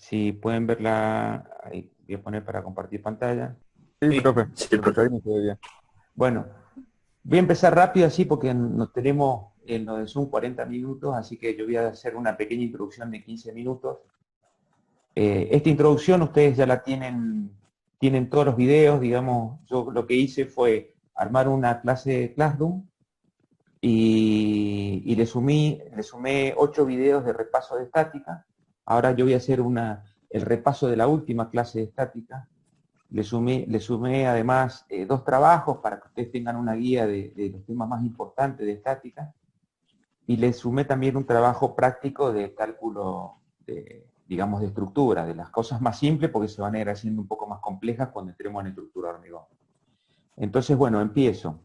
Si pueden verla, ahí voy a poner para compartir pantalla. Sí, Sí, profe, sí, porque profe. ahí no se ve bien. Bueno, voy a empezar rápido así porque nos tenemos en lo de Zoom 40 minutos, así que yo voy a hacer una pequeña introducción de 15 minutos. Esta introducción ustedes ya la tienen todos los videos, digamos, yo lo que hice fue armar una clase de Classroom y le sumé 8 videos de repaso de estática. Ahora yo voy a hacer el repaso de la última clase de estática. Le sumé además 2 trabajos para que ustedes tengan una guía de los temas más importantes de estática. Y le sumé también un trabajo práctico de cálculo, digamos, de estructura, de las cosas más simples, porque se van a ir haciendo un poco más complejas cuando entremos en estructura de hormigón. Entonces, bueno, empiezo.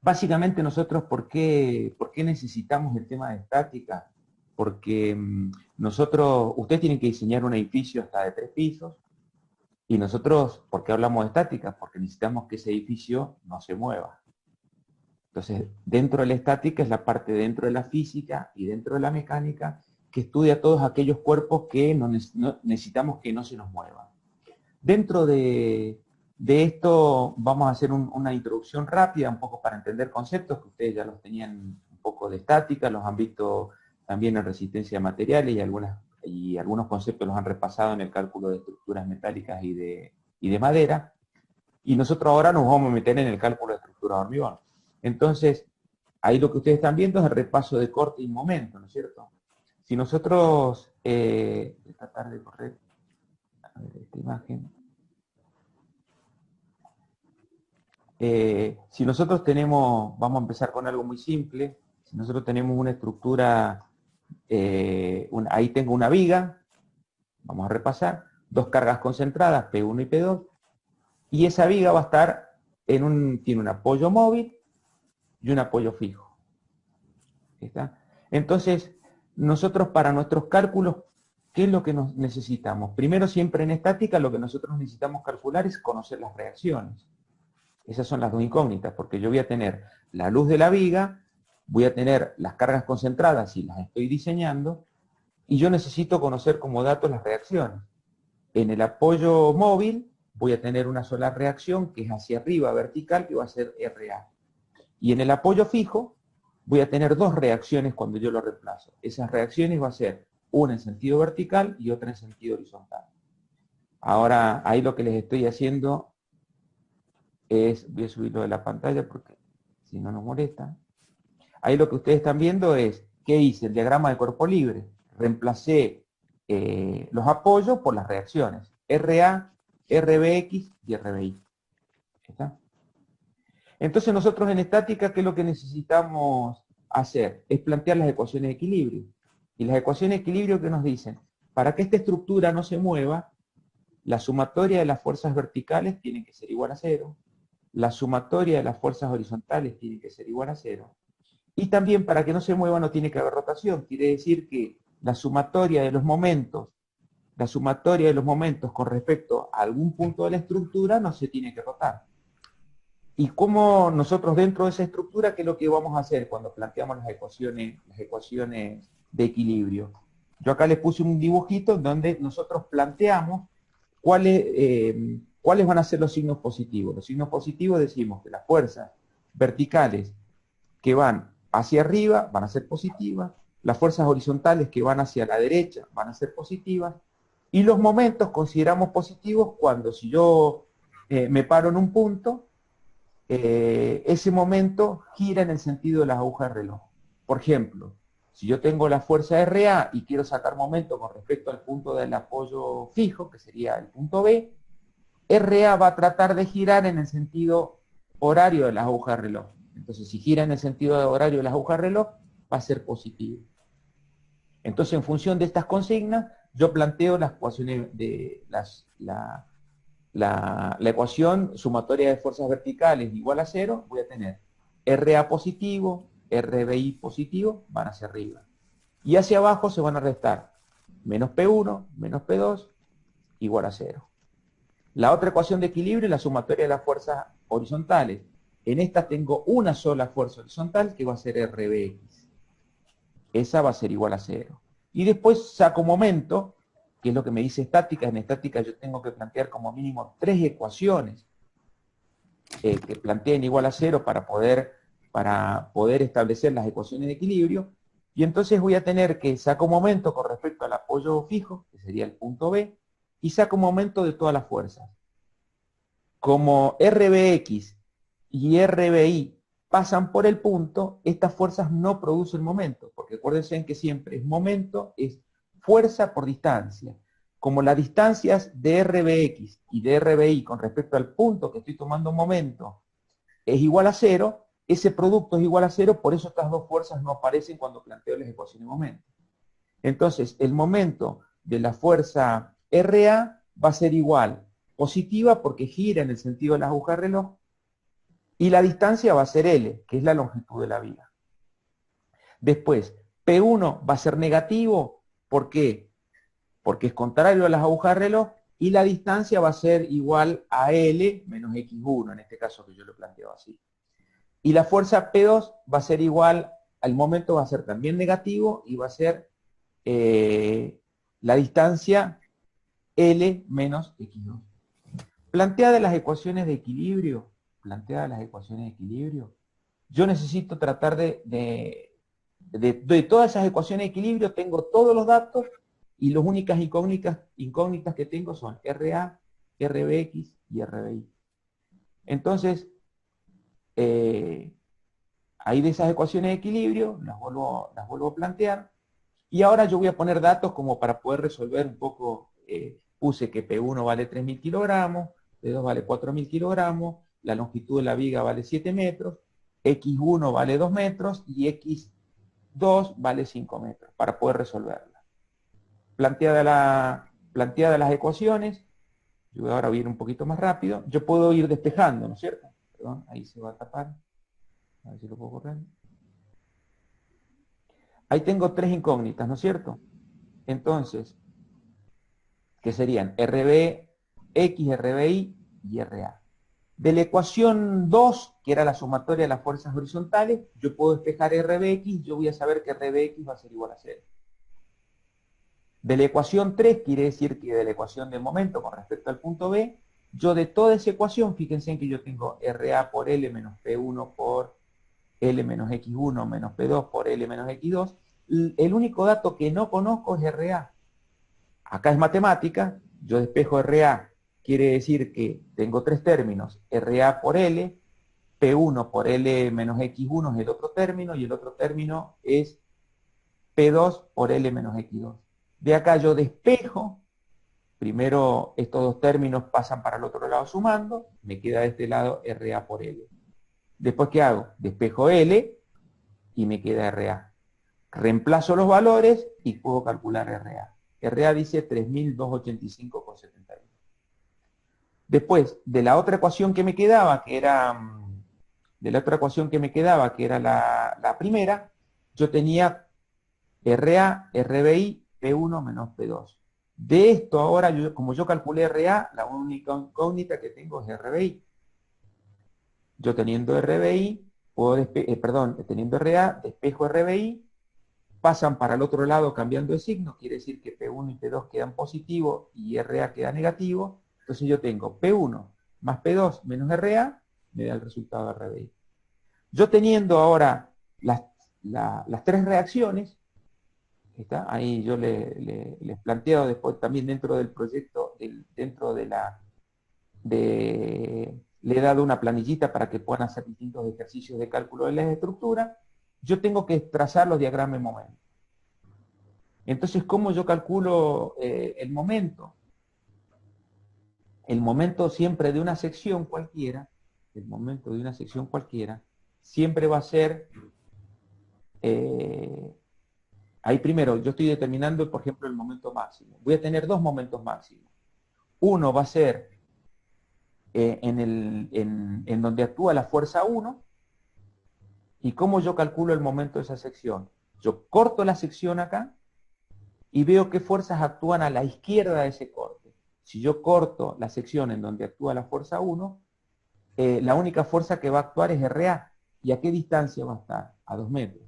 Básicamente nosotros, ¿por qué necesitamos el tema de estática? Porque ustedes tienen que diseñar un edificio hasta de 3 pisos, y nosotros, ¿por qué hablamos de estática? Porque necesitamos que ese edificio no se mueva. Entonces, dentro de la estática es la parte dentro de la física y dentro de la mecánica que estudia todos aquellos cuerpos que necesitamos que no se nos muevan. Dentro de esto vamos a hacer una introducción rápida, un poco para entender conceptos que ustedes ya los tenían un poco de estática, los han visto también en resistencia de materiales y algunos conceptos los han repasado en el cálculo de estructuras metálicas y de madera. Y nosotros ahora nos vamos a meter en el cálculo de estructuras de hormigón. Entonces, ahí lo que ustedes están viendo es el repaso de corte y momento, ¿no es cierto? Si nosotros, voy a tratar de correr a ver esta imagen. Si nosotros vamos a empezar con algo muy simple, si nosotros tenemos una estructura, ahí tengo una viga, vamos a repasar, 2 cargas concentradas, P1 y P2, y esa viga va a estar tiene un apoyo móvil y un apoyo fijo. ¿Está? Entonces, nosotros para nuestros cálculos, ¿qué es lo que necesitamos? Primero, siempre en estática, lo que nosotros necesitamos calcular es conocer las reacciones. Esas son las 2 incógnitas, porque yo voy a tener la luz de la viga, voy a tener las cargas concentradas si las estoy diseñando, y yo necesito conocer como datos las reacciones. En el apoyo móvil voy a tener una sola reacción, que es hacia arriba vertical, que va a ser RA. Y en el apoyo fijo voy a tener 2 reacciones cuando yo lo reemplazo. Esas reacciones va a ser una en sentido vertical y otra en sentido horizontal. Ahora, ahí lo que les estoy haciendo voy a subirlo de la pantalla porque si no nos molesta. Ahí lo que ustedes están viendo es, ¿qué hice? El diagrama de cuerpo libre. Reemplacé los apoyos por las reacciones. RA, RBX y RBI. ¿Está? Entonces nosotros en estática, ¿qué es lo que necesitamos hacer? Es plantear las ecuaciones de equilibrio. Y las ecuaciones de equilibrio que nos dicen, para que esta estructura no se mueva, la sumatoria de las fuerzas verticales tiene que ser igual a 0, la sumatoria de las fuerzas horizontales tiene que ser igual a 0, y también para que no se mueva no tiene que haber rotación, quiere decir que la sumatoria de los momentos con respecto a algún punto de la estructura no se tiene que rotar. Y cómo nosotros dentro de esa estructura, ¿qué es lo que vamos a hacer cuando planteamos las ecuaciones de equilibrio? Yo acá les puse un dibujito donde nosotros planteamos cuáles van a ser los signos positivos. Los signos positivos decimos que las fuerzas verticales que van hacia arriba van a ser positivas, las fuerzas horizontales que van hacia la derecha van a ser positivas, y los momentos consideramos positivos cuando si yo me paro en un punto, ese momento gira en el sentido de las agujas de reloj. Por ejemplo, si yo tengo la fuerza RA y quiero sacar momento con respecto al punto del apoyo fijo, que sería el punto B, RA va a tratar de girar en el sentido horario de las agujas de reloj. Entonces, si gira en el sentido horario de las agujas de reloj, va a ser positivo. Entonces, en función de estas consignas, yo planteo las ecuaciones de la ecuación sumatoria de fuerzas verticales igual a 0, voy a tener RA positivo, RBI positivo, van hacia arriba. Y hacia abajo se van a restar menos P1, menos P2, igual a 0. La otra ecuación de equilibrio es la sumatoria de las fuerzas horizontales. En esta tengo una sola fuerza horizontal que va a ser RBX. Esa va a ser igual a 0. Y después saco momento que es lo que me dice estática. En estática yo tengo que plantear como mínimo 3 ecuaciones que planteen igual a 0 para poder establecer las ecuaciones de equilibrio. Y entonces voy a tener que sacar un momento con respecto al apoyo fijo, que sería el punto B, y saco un momento de todas las fuerzas. Como RBX y RBI pasan por el punto, estas fuerzas no producen momento, porque acuérdense que siempre es momento, es fuerza por distancia. Como las distancias de RBX y de RBI con respecto al punto que estoy tomando momento es igual a 0, ese producto es igual a 0, por eso estas dos fuerzas no aparecen cuando planteo las ecuaciones de momento. Entonces, el momento de la fuerza RA va a ser igual, positiva porque gira en el sentido de la aguja de reloj, y la distancia va a ser L, que es la longitud de la viga. Después, P1 va a ser negativo, ¿por qué? Porque es contrario a las agujas de reloj, y la distancia va a ser igual a L menos X1, en este caso que yo lo planteo así. Y la fuerza P2 va a ser igual, al momento va a ser también negativo, y va a ser la distancia L menos X2. Planteadas las ecuaciones de equilibrio, yo necesito tratar de todas esas ecuaciones de equilibrio, tengo todos los datos, y las únicas incógnitas que tengo son RA, RBX y RBI. Entonces, ahí de esas ecuaciones de equilibrio, las vuelvo a plantear, y ahora yo voy a poner datos como para poder resolver un poco. Puse que P1 vale 3.000 kilogramos, P2 vale 4.000 kilogramos, la longitud de la viga vale 7 metros, X1 vale 2 metros y X2 vale 5 metros, para poder resolverla. Planteadas las ecuaciones, yo ahora voy a ir un poquito más rápido, yo puedo ir despejando, ¿no es cierto? Perdón, ahí se va a tapar, a ver si lo puedo correr. Ahí tengo 3 incógnitas, ¿no es cierto? Entonces, que serían RB, X, RBI y RA. De la ecuación 2, que era la sumatoria de las fuerzas horizontales, yo puedo despejar RBX, yo voy a saber que RBX va a ser igual a 0. De la ecuación 3, quiere decir que de la ecuación de momento con respecto al punto B, yo de toda esa ecuación, fíjense en que yo tengo RA por L menos P1 por L menos X1 menos P2 por L menos X2, el único dato que no conozco es RA. Acá es matemática, yo despejo RA, quiere decir que tengo 3 términos, RA por L, P1 por L menos X1 es el otro término, y el otro término es P2 por L menos X2. De acá yo despejo, primero estos dos términos pasan para el otro lado sumando, me queda de este lado RA por L. Después, ¿qué hago? Despejo L y me queda RA. Reemplazo los valores y puedo calcular RA. RA dice 3.285,71. Después, de la otra ecuación que me quedaba, que era la primera, yo tenía RA, RBI, P1 menos P2. De esto ahora, como yo calculé RA, la única incógnita que tengo es RBI. Yo teniendo RBI, teniendo RA, despejo RBI, pasan para el otro lado cambiando de signo, quiere decir que P1 y P2 quedan positivos y RA queda negativo. Entonces yo tengo P1 más P2 menos RA, me da el resultado de RBI. Yo teniendo ahora las 3 reacciones, ¿está? Ahí yo les planteo después también dentro del proyecto, le he dado una planillita para que puedan hacer distintos ejercicios de cálculo de las estructuras. Yo tengo que trazar los diagramas de momento. Entonces, ¿cómo yo calculo el momento? El momento siempre de una sección cualquiera, siempre va a ser, ahí primero yo estoy determinando, por ejemplo, el momento máximo. Voy a tener 2 momentos máximos. Uno va a ser en donde actúa la fuerza 1, y cómo yo calculo el momento de esa sección. Yo corto la sección acá, y veo qué fuerzas actúan a la izquierda de ese corte. Si yo corto la sección en donde actúa la fuerza 1, la única fuerza que va a actuar es RA. ¿Y a qué distancia va a estar? A 2 metros.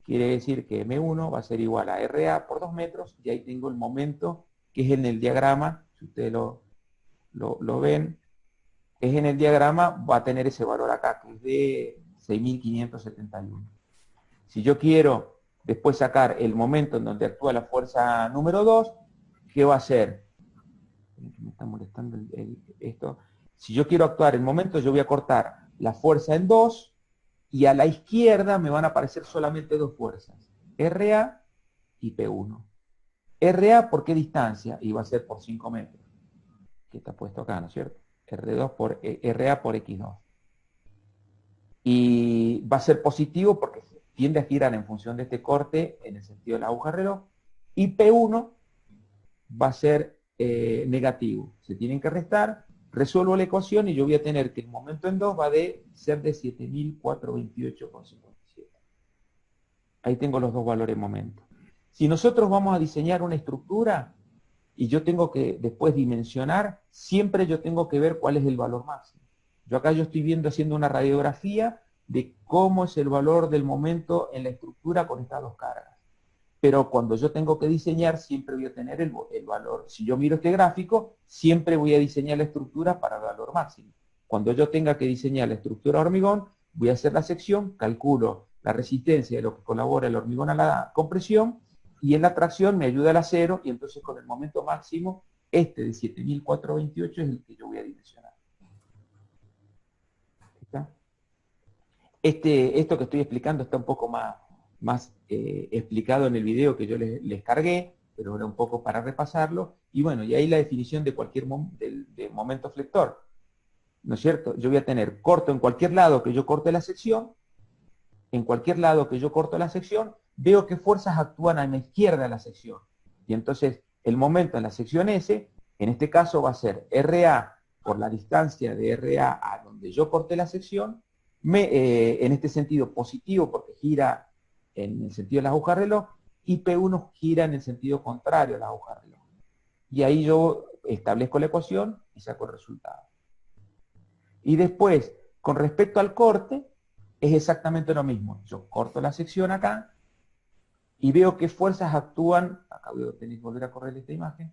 Quiere decir que M1 va a ser igual a RA por 2 metros, y ahí tengo el momento que es en el diagrama, si ustedes lo ven, es en el diagrama, va a tener ese valor acá, que es de 6.571. Si yo quiero después sacar el momento en donde actúa la fuerza número 2, ¿qué va a hacer? Me está molestando esto. Si yo quiero actuar el momento, yo voy a cortar la fuerza en 2, y a la izquierda me van a aparecer solamente dos fuerzas, RA y P1. RA, ¿por qué distancia? Y va a ser por 5 metros, que está puesto acá, ¿no es cierto? R2 por, RA por X2. Y va a ser positivo porque tiende a girar en función de este corte en el sentido de la aguja reloj. Y P1 va a ser negativo. Se tienen que restar, resuelvo la ecuación y yo voy a tener que el momento en 2 va a ser de 7.428,57. Ahí tengo los dos valores en momento. Si nosotros vamos a diseñar una estructura y yo tengo que después dimensionar, siempre yo tengo que ver cuál es el valor máximo. Yo acá estoy viendo, haciendo una radiografía de cómo es el valor del momento en la estructura con estas dos cargas. Pero cuando yo tengo que diseñar, siempre voy a tener el valor. Si yo miro este gráfico, siempre voy a diseñar la estructura para el valor máximo. Cuando yo tenga que diseñar la estructura de hormigón, voy a hacer la sección, calculo la resistencia de lo que colabora el hormigón a la compresión, y en la tracción me ayuda el acero, y entonces con el momento máximo, este de 7.428 es el que yo voy a dimensionar. ¿Está? Esto que estoy explicando está un poco más explicado en el video que yo les cargué, pero era un poco para repasarlo. Y bueno, y ahí la definición de cualquier de momento flector, ¿no es cierto? Yo voy a tener corto en cualquier lado que yo corte la sección, en cualquier lado que yo corto la sección, veo qué fuerzas actúan a la izquierda de la sección. Y entonces el momento en la sección S, en este caso va a ser RA por la distancia de RA a donde yo corté la sección, en este sentido positivo porque gira en el sentido de la aguja reloj, y P1 gira en el sentido contrario a la aguja reloj. Y ahí yo establezco la ecuación y saco el resultado. Y después, con respecto al corte, es exactamente lo mismo. Yo corto la sección acá y veo qué fuerzas actúan, acá voy a tener que volver a correr esta imagen,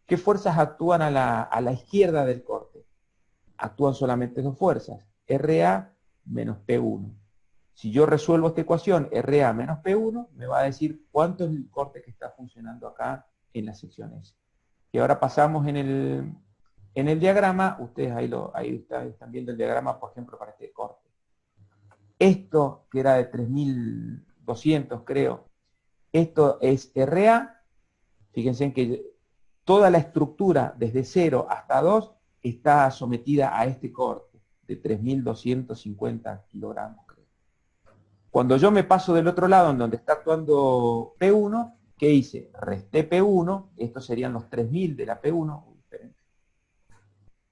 qué fuerzas actúan a la izquierda del corte. Actúan solamente dos fuerzas, RA menos P1. Si yo resuelvo esta ecuación, RA menos P1, me va a decir cuánto es el corte que está funcionando acá en la sección S. Y ahora pasamos en el diagrama, ustedes ahí están viendo el diagrama, por ejemplo, para este corte. Esto, que era de 3.200, creo, esto es RA. Fíjense en que toda la estructura, desde 0 hasta 2, está sometida a este corte de 3.250 kilogramos, creo. Cuando yo me paso del otro lado, en donde está actuando P1, ¿qué hice? Resté P1, estos serían los 3.000 de la P1,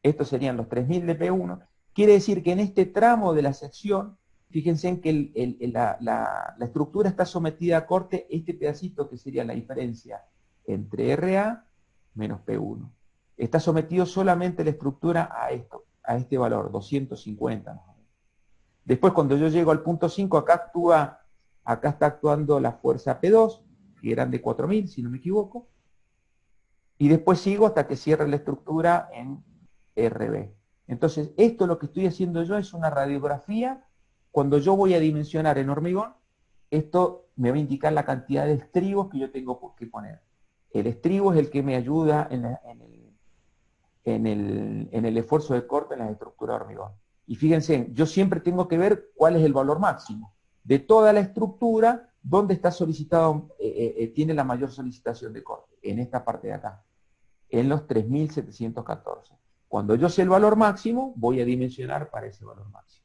estos serían los 3.000 de P1, quiere decir que en este tramo de la sección, fíjense en que la estructura está sometida a corte, este pedacito que sería la diferencia entre RA menos P1. Está sometido solamente la estructura a este valor, 250 más o menos. Después cuando yo llego al punto 5, acá está actuando la fuerza P2, que eran de 4.000, si no me equivoco, y después sigo hasta que cierre la estructura en RB. Entonces, esto lo que estoy haciendo yo es una radiografía. Cuando yo voy a dimensionar en hormigón, esto me va a indicar la cantidad de estribos que yo tengo que poner. El estribo es el que me ayuda en el esfuerzo de corte en la estructura de hormigón. Y fíjense, yo siempre tengo que ver cuál es el valor máximo de toda la estructura, donde está solicitado, tiene la mayor solicitación de corte, en esta parte de acá, en los 3.714. Cuando yo sé el valor máximo, voy a dimensionar para ese valor máximo.